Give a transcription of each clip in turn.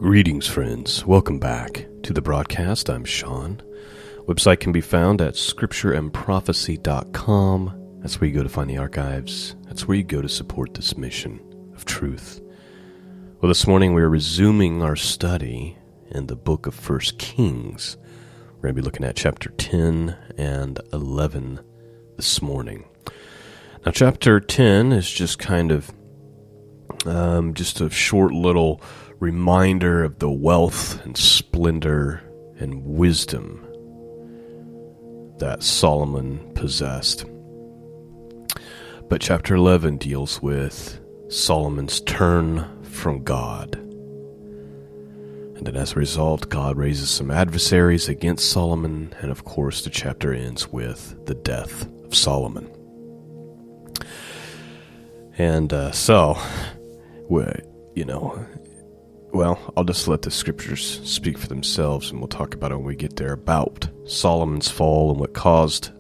Greetings, friends. Welcome back to the broadcast. I'm Shawn. Website can be found at scriptureandprophecy.com. That's where you go to find the archives. That's where you go to support this mission of truth. Well, this morning we're resuming our study in the book of 1 Kings. We're going to be looking at chapter 10 and 11 this morning. Now, chapter 10 is just kind of just a short little reminder of the wealth and splendor and wisdom that Solomon possessed. But chapter 11 deals with Solomon's turn from God. And then as a result, God raises some adversaries against Solomon, and of course the chapter ends with the death of Solomon. And I'll just let the scriptures speak for themselves, and we'll talk about it when we get there, about Solomon's fall and what caused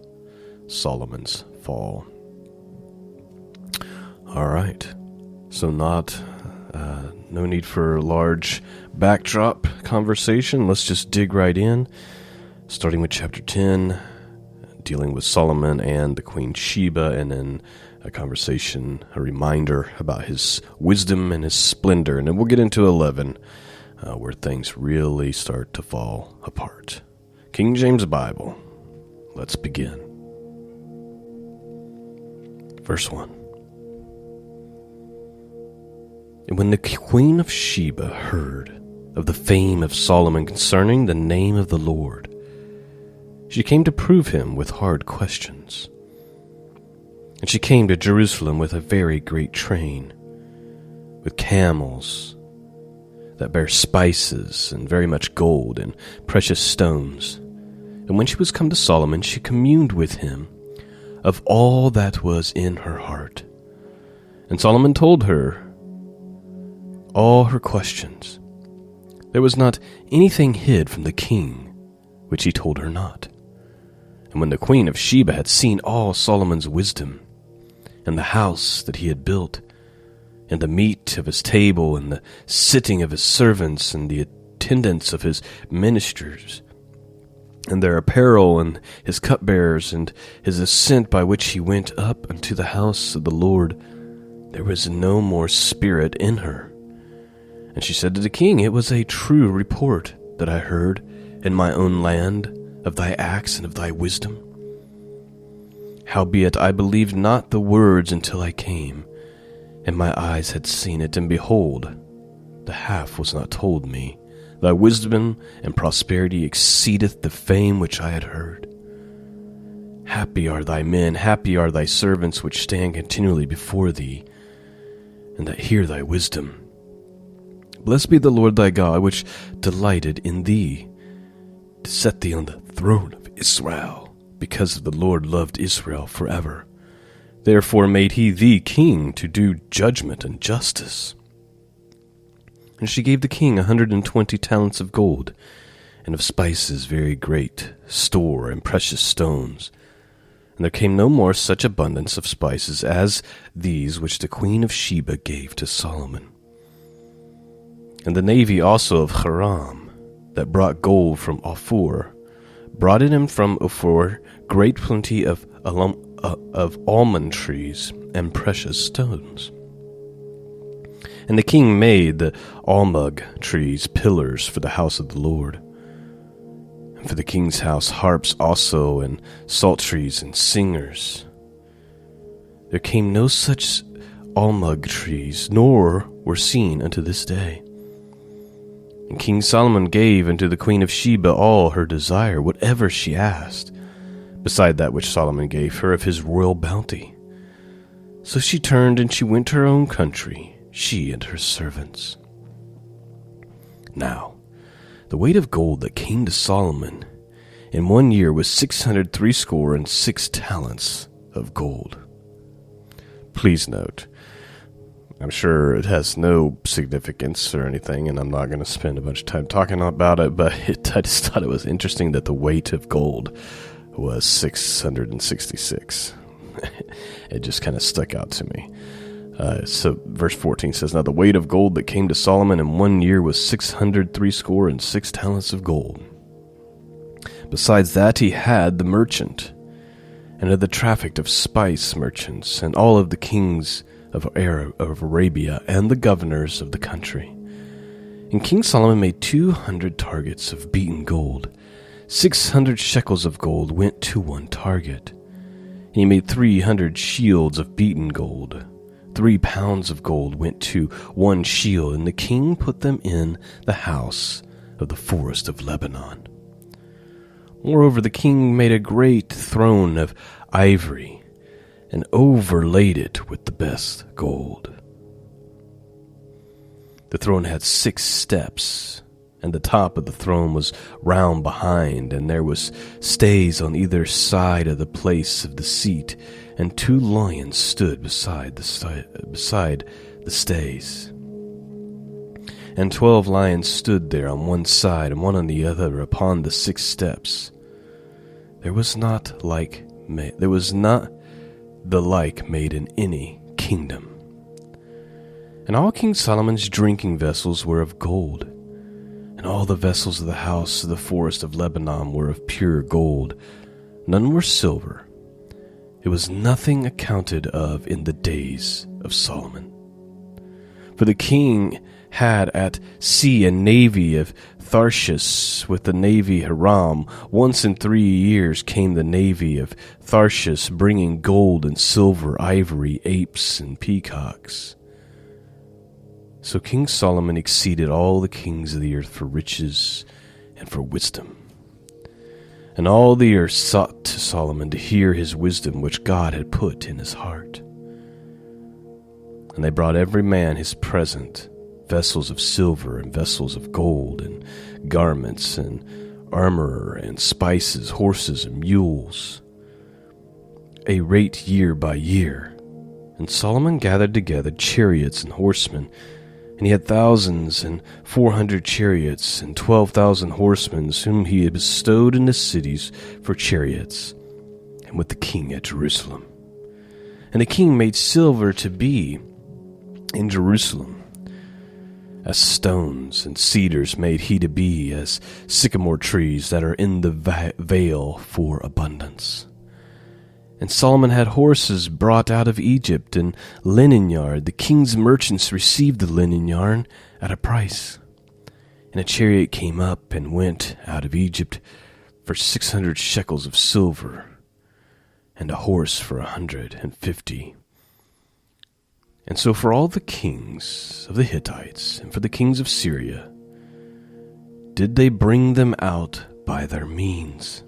Solomon's fall. All right. So no need for a large backdrop conversation. Let's just dig right in, starting with chapter 10, dealing with Solomon and the Queen Sheba, and then a conversation, a reminder about his wisdom and his splendor. And then we'll get into 11, where things really start to fall apart. King James Bible. Let's begin. Verse 1. And when the Queen of Sheba heard of the fame of Solomon concerning the name of the Lord, she came to prove him with hard questions. And she came to Jerusalem with a very great train, with camels that bear spices and very much gold and precious stones. And when she was come to Solomon, she communed with him of all that was in her heart. And Solomon told her all her questions. There was not anything hid from the king, which he told her not. And when the Queen of Sheba had seen all Solomon's wisdom, and the house that he had built, and the meat of his table, and the sitting of his servants, and the attendance of his ministers, and their apparel, and his cupbearers, and his ascent by which he went up unto the house of the Lord, there was no more spirit in her. And she said to the king, It was a true report that I heard in my own land of thy acts and of thy wisdom. Howbeit I believed not the words until I came, and my eyes had seen it, and behold, the half was not told me. Thy wisdom and prosperity exceedeth the fame which I had heard. Happy are thy men, happy are thy servants which stand continually before thee, and that hear thy wisdom. Blessed be the Lord thy God, which delighted in thee, to set thee on the throne of Israel, because the Lord loved Israel forever. Therefore made he thee king to do judgment and justice. And she gave the king 120 talents of gold, and of spices very great store, and precious stones. And there came no more such abundance of spices as these which the Queen of Sheba gave to Solomon. And the navy also of Hiram, that brought gold from Ophir, brought in him from Ophir great plenty of almond trees and precious stones. And the king made the almug trees pillars for the house of the Lord, and for the king's house harps also, and psalteries and singers. There came no such almug trees, nor were seen unto this day. And King Solomon gave unto the Queen of Sheba all her desire, whatever she asked, beside that which Solomon gave her of his royal bounty. So she turned and she went to her own country, she and her servants. Now, the weight of gold that came to Solomon in 1 year was 666 talents of gold. Please note, I'm sure it has no significance or anything, and I'm not going to spend a bunch of time talking about it, but I just thought it was interesting that the weight of gold was 666. It just kind of stuck out to me. So verse 14 says, Now the weight of gold that came to Solomon in 1 year was 666 talents of gold. Besides that, he had the merchant, and had the traffic of spice merchants, and all of the kings of Arabia, and the governors of the country. And King Solomon made 200 targets of beaten gold. 600 shekels of gold went to one target. And he made 300 shields of beaten gold. 3 pounds of gold went to one shield, and the king put them in the house of the forest of Lebanon. Moreover, the king made a great throne of ivory, and overlaid it with the best gold. The throne had 6 steps, and the top of the throne was round behind, and there was stays on either side of the place of the seat, and 2 lions stood beside the stays. And 12 lions stood there on one side and one on the other upon the 6 steps. There was not the like made in any kingdom. And all King Solomon's drinking vessels were of gold, and all the vessels of the house of the forest of Lebanon were of pure gold. None were silver. It was nothing accounted of in the days of Solomon. For the king had at sea a navy of Tarshish with the navy Hiram. Once in 3 years came the navy of Tarshish, bringing gold and silver, ivory, apes, and peacocks. So King Solomon exceeded all the kings of the earth for riches and for wisdom. And all the earth sought to Solomon to hear his wisdom which God had put in his heart. And they brought every man his present, vessels of silver and vessels of gold, and garments and armor and spices, horses and mules, a rate year by year. And Solomon gathered together chariots and horsemen, and he had 1,400 chariots and 12,000 horsemen, whom he had bestowed in the cities for chariots, and with the king at Jerusalem. And the king made silver to be in Jerusalem, as stones, and cedars made he to be as sycamore trees that are in the vale for abundance. And Solomon had horses brought out of Egypt, and linen yard. The king's merchants received the linen yarn at a price. And a chariot came up and went out of Egypt for 600 shekels of silver, and a horse for 150. And so for all the kings of the Hittites and for the kings of Syria did they bring them out by their means.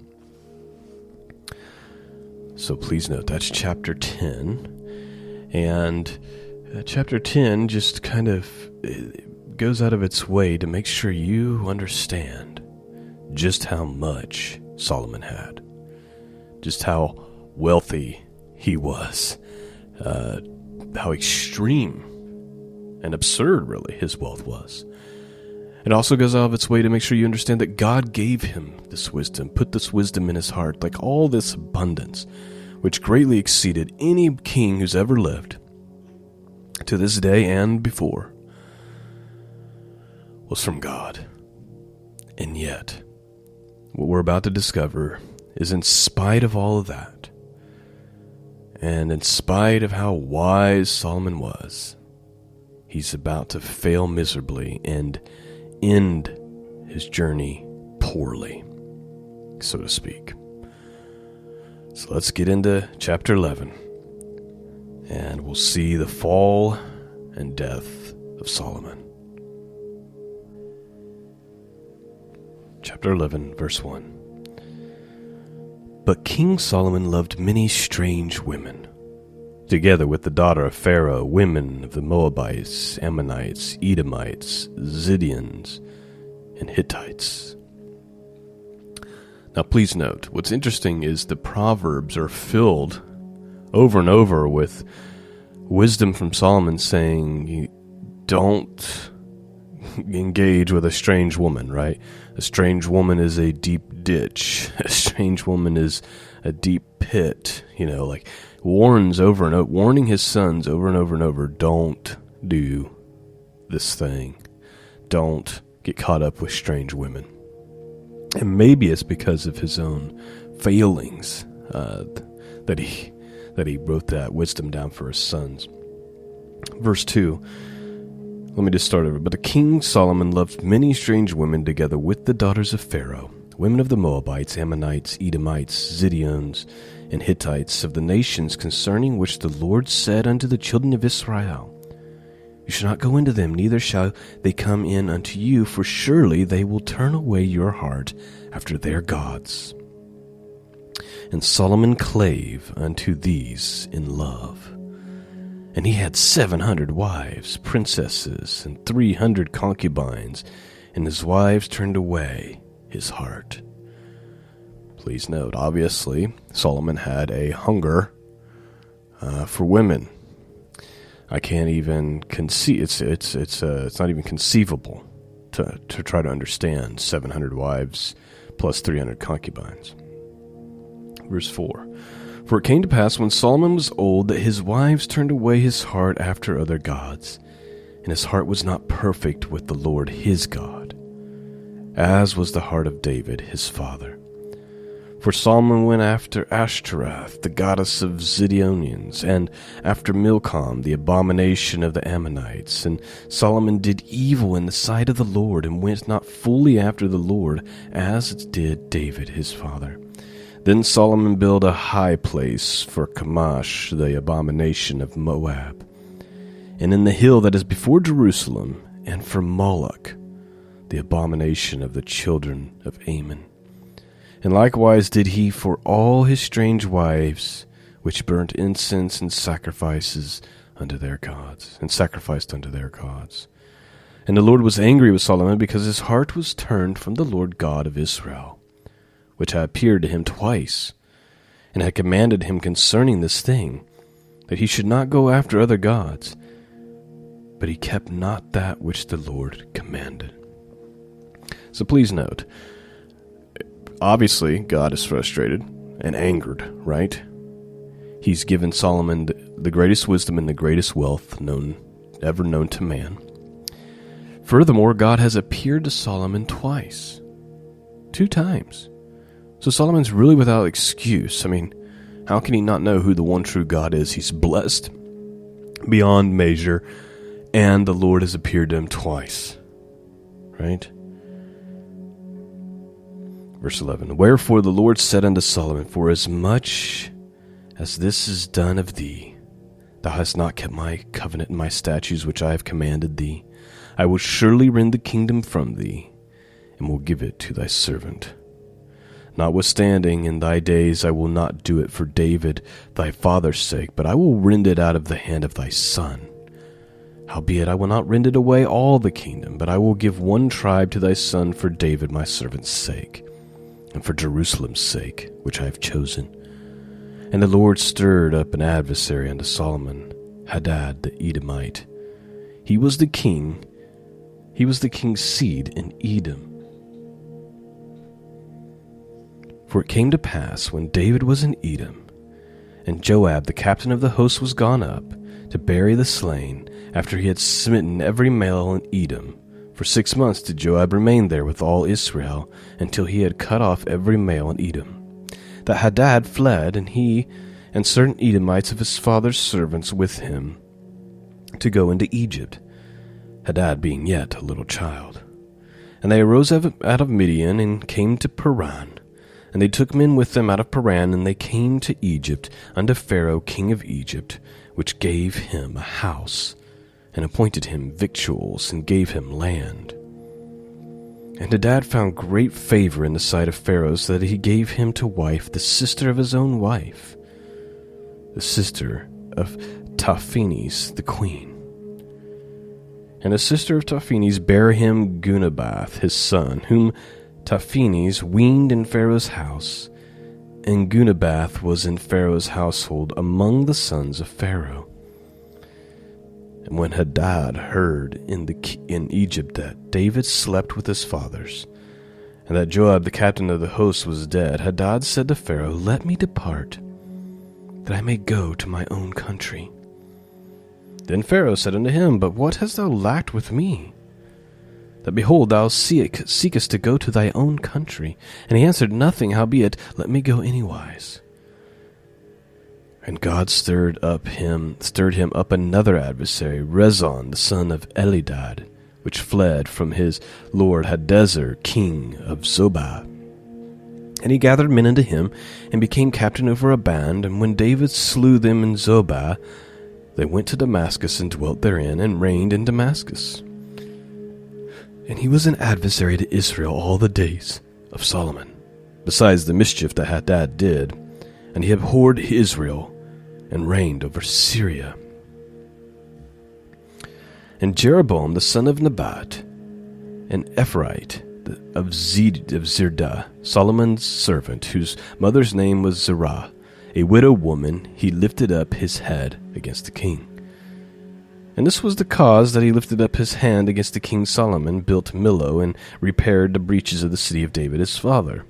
So please note, that's chapter 10. And chapter 10 just kind of goes out of its way to make sure you understand just how much Solomon had, just how wealthy he was, how extreme and absurd, really, his wealth was. It also goes out of its way to make sure you understand that God gave him this wisdom, put this wisdom in his heart, like all this abundance, which greatly exceeded any king who's ever lived to this day and before, was from God. And yet, what we're about to discover is, in spite of all of that, and in spite of how wise Solomon was, he's about to fail miserably and end his journey poorly, so to speak. So let's get into chapter 11, and we'll see the fall and death of Solomon. Chapter 11, verse 1. But King Solomon loved many strange women, together with the daughter of Pharaoh, women of the Moabites, Ammonites, Edomites, Zidonians, and Hittites. Now please note, what's interesting is the Proverbs are filled over and over with wisdom from Solomon saying, don't engage with a strange woman, right? A strange woman is a deep ditch. A strange woman is a deep pit, like warns over and over, warning his sons over and over and over, don't do this thing. Don't get caught up with strange women. And maybe it's because of his own failings that he wrote that wisdom down for his sons. Verse 2, let me just start over. But the king Solomon loved many strange women together with the daughters of Pharaoh, women of the Moabites, Ammonites, Edomites, Zidonians, and Hittites, of the nations concerning which the Lord said unto the children of Israel, You shall not go into them, neither shall they come in unto you, for surely they will turn away your heart after their gods. And Solomon clave unto these in love. And he had 700 wives, princesses, and 300 concubines, and his wives turned away his heart. Please note, obviously, Solomon had a hunger for women. I can't even conceive. It's not even conceivable to try to understand 700 wives plus 300 concubines. Verse 4. For it came to pass when Solomon was old that his wives turned away his heart after other gods, and his heart was not perfect with the Lord his God, as was the heart of David his father. For Solomon went after Ashtaroth, the goddess of Zidonians, and after Milcom, the abomination of the Ammonites. And Solomon did evil in the sight of the Lord, and went not fully after the Lord, as did David his father. Then Solomon built a high place for Chemosh, the abomination of Moab, and in the hill that is before Jerusalem, and for Moloch, the abomination of the children of Ammon. And likewise did he for all his strange wives, which burnt incense and sacrifices unto their gods, and sacrificed unto their gods. And the Lord was angry with Solomon, because his heart was turned from the Lord God of Israel, which had appeared to him twice, and had commanded him concerning this thing, that he should not go after other gods. But he kept not that which the Lord commanded. So please note, obviously God is frustrated and angered, right? He's given Solomon the greatest wisdom and the greatest wealth ever known to man. Furthermore, God has appeared to Solomon twice. 2 times. So Solomon's really without excuse. I mean, how can he not know who the one true God is? He's blessed beyond measure, and the Lord has appeared to him twice. Right? Verse 11. Wherefore the Lord said unto Solomon, For as much as this is done of thee, thou hast not kept my covenant and my statutes which I have commanded thee, I will surely rend the kingdom from thee, and will give it to thy servant. Notwithstanding, in thy days I will not do it for David thy father's sake, but I will rend it out of the hand of thy son. Howbeit I will not rend it away all the kingdom, but I will give one tribe to thy son for David my servant's sake, and for Jerusalem's sake, which I have chosen. And the Lord stirred up an adversary unto Solomon, Hadad the Edomite. He was the king's seed in Edom. For it came to pass, when David was in Edom, and Joab the captain of the host was gone up to bury the slain, after he had smitten every male in Edom, for 6 months did Joab remain there with all Israel, until he had cut off every male in Edom, that Hadad fled, and he and certain Edomites of his father's servants with him, to go into Egypt, Hadad being yet a little child. And they arose out of Midian, and came to Paran. And they took men with them out of Paran, and they came to Egypt, unto Pharaoh king of Egypt, which gave him a house, and appointed him victuals, and gave him land. And Hadad found great favor in the sight of Pharaoh, so that he gave him to wife the sister of his own wife, the sister of Tahpenes the queen. And the sister of Tahpenes bare him Gunabath his son, whom Tahpenes weaned in Pharaoh's house, and Gunabath was in Pharaoh's household among the sons of Pharaoh. And when Hadad heard in Egypt that David slept with his fathers, and that Joab the captain of the host was dead, Hadad said to Pharaoh, "Let me depart, that I may go to my own country." Then Pharaoh said unto him, "But what hast thou lacked with me? That behold, thou seekest to go to thy own country." And he answered, "Nothing, howbeit, let me go anywise." And God stirred him up another adversary, Rezon the son of Elidad, which fled from his lord Hadazer, king of Zobah. And he gathered men unto him, and became captain over a band. And when David slew them in Zobah, they went to Damascus, and dwelt therein, and reigned in Damascus. And he was an adversary to Israel all the days of Solomon, besides the mischief that Hadad did. And he abhorred Israel, and reigned over Syria. And Jeroboam the son of Nebat, an Ephraite of Zerdah, Solomon's servant, whose mother's name was Zerah, a widow woman, he lifted up his head against the king. And this was the cause that he lifted up his hand against the king Solomon, built Millo, and repaired the breaches of the city of David his father.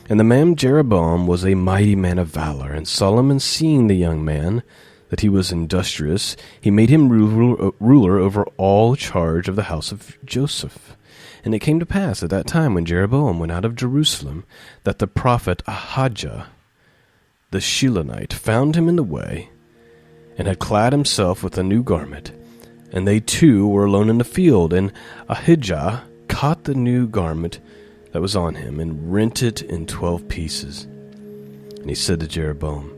And the man Jeroboam was a mighty man of valor, and Solomon, seeing the young man, that he was industrious, he made him ruler over all charge of the house of Joseph. And it came to pass at that time, when Jeroboam went out of Jerusalem, that the prophet Ahijah the Shilonite found him in the way, and had clad himself with a new garment. And they two were alone in the field, and Ahijah caught the new garment that was on him, and rent it in 12 pieces. And he said to Jeroboam,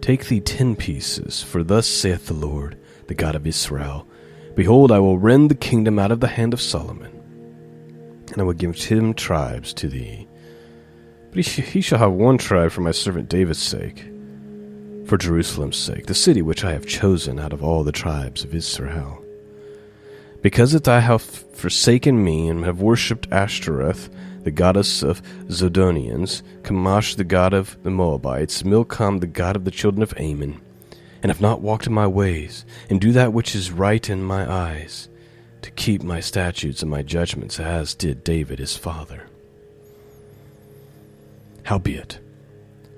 "Take thee 10 pieces, for thus saith the Lord, the God of Israel, Behold, I will rend the kingdom out of the hand of Solomon, and I will give 10 tribes to thee. But he shall have 1 tribe for my servant David's sake, for Jerusalem's sake, the city which I have chosen out of all the tribes of Israel. Because that thou hast forsaken me, and have worshipped Ashtoreth, the goddess of Zidonians, Chemosh, the god of the Moabites, Milcom, the god of the children of Ammon, and have not walked in my ways, and do that which is right in my eyes, to keep my statutes and my judgments, as did David his father. Howbeit,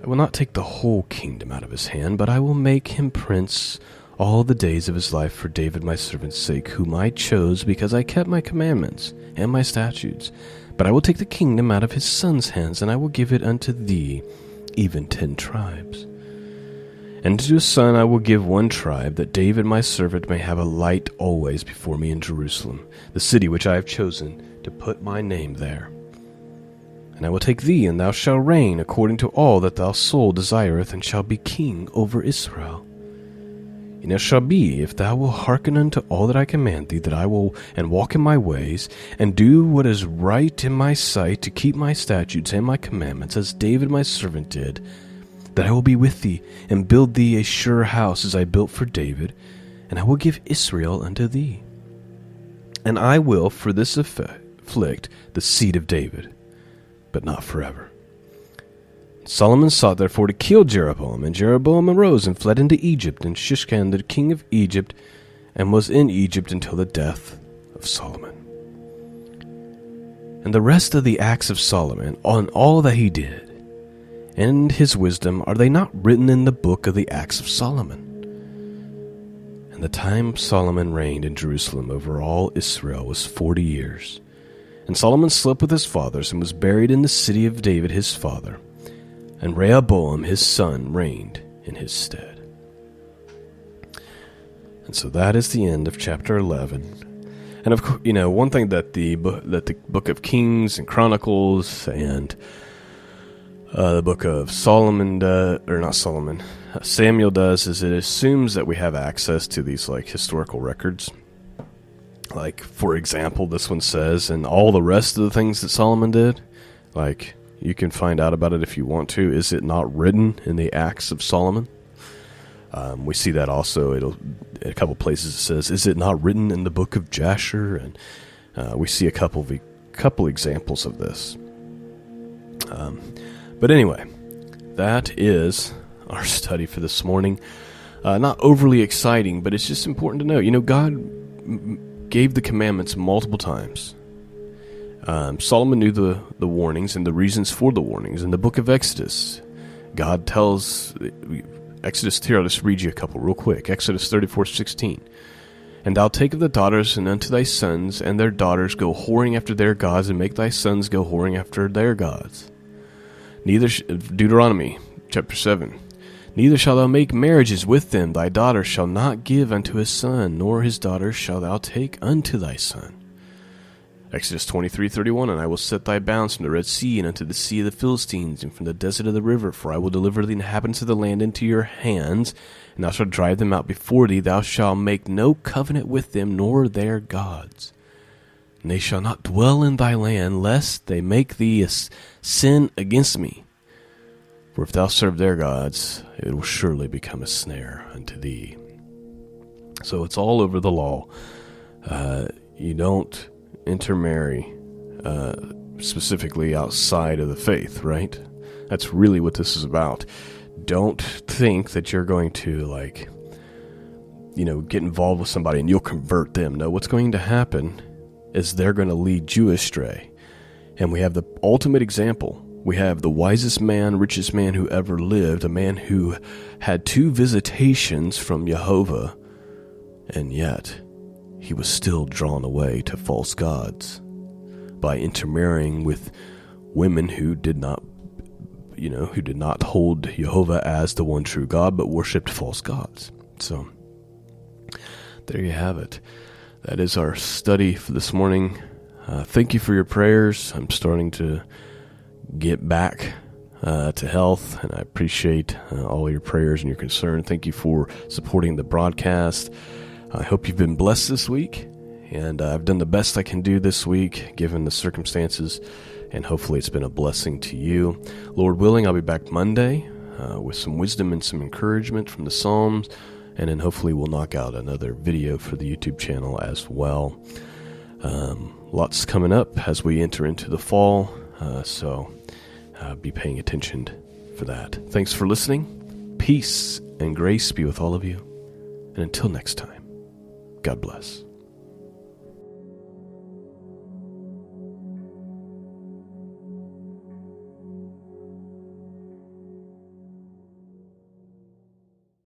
I will not take the whole kingdom out of his hand, but I will make him prince all the days of his life for David my servant's sake, whom I chose, because I kept my commandments and my statutes. But I will take the kingdom out of his son's hands, and I will give it unto thee, even 10 tribes. And to his son I will give 1 tribe, that David my servant may have a light always before me in Jerusalem, the city which I have chosen to put my name there. And I will take thee, and thou shalt reign according to all that thy soul desireth, and shalt be king over Israel. And it shall be, if thou wilt hearken unto all that I command thee, that I will and walk in my ways, and do what is right in my sight, to keep my statutes and my commandments, as David my servant did, that I will be with thee, and build thee a sure house, as I built for David, and I will give Israel unto thee. And I will for this afflict the seed of David, but not forever." Solomon sought therefore to kill Jeroboam, and Jeroboam arose and fled into Egypt, and Shishkan the king of Egypt, and was in Egypt until the death of Solomon. And the rest of the acts of Solomon, on all that he did, and his wisdom, are they not written in the book of the acts of Solomon? And the time Solomon reigned in Jerusalem over all Israel was 40 years. And Solomon slept with his fathers, and was buried in the city of David his father. And Rehoboam his son reigned in his stead. And so that is the end of chapter 11. And of course, one thing that the book of Kings and Chronicles and the book of Samuel does, is it assumes that we have access to these historical records. Like, for example, this one says, and all the rest of the things that Solomon did, you can find out about it if you want to. Is it not written in the Acts of Solomon? We see that also. A couple places it says, "Is it not written in the book of Jasher?" And we see a couple examples of this. But anyway, that is our study for this morning. Not overly exciting, but it's just important to know. God gave the commandments multiple times. Solomon knew the warnings and the reasons for the warnings. In the book of Exodus, God tells... Exodus, here, I'll just read you a couple real quick. Exodus 34:16. And thou take of the daughters and unto thy sons, and their daughters go whoring after their gods, and make thy sons go whoring after their gods. Deuteronomy chapter 7. Neither shalt thou make marriages with them. Thy daughter shall not give unto his son, nor his daughter shalt thou take unto thy son. Exodus 23:31. And I will set thy bounds from the Red Sea and unto the sea of the Philistines, and from the desert of the river, for I will deliver the inhabitants of the land into your hands, and thou shalt drive them out before thee. Thou shalt make no covenant with them, nor their gods. And they shall not dwell in thy land, lest they make thee a sin against me. For if thou serve their gods, it will surely become a snare unto thee. So it's all over the law. You don't intermarry specifically outside of the faith, right? That's really what this is about. Don't think that you're going to get involved with somebody and you'll convert them. No, what's going to happen is they're going to lead you astray. And we have the ultimate example. We have the wisest man, richest man who ever lived, a man who had 2 visitations from Yehovah, and yet he was still drawn away to false gods by intermarrying with women who did not hold Yehovah as the one true God, but worshipped false gods. So there you have it. That is our study for this morning. Thank you for your prayers. I'm starting to get back to health, and I appreciate all your prayers and your concern. Thank you for supporting the broadcast. I hope you've been blessed this week, and I've done the best I can do this week given the circumstances, and hopefully it's been a blessing to you. Lord willing, I'll be back Monday with some wisdom and some encouragement from the Psalms, and then hopefully we'll knock out another video for the YouTube channel as well. Lots coming up as we enter into the fall, so be paying attention for that. Thanks for listening. Peace and grace be with all of you, and until next time, God bless.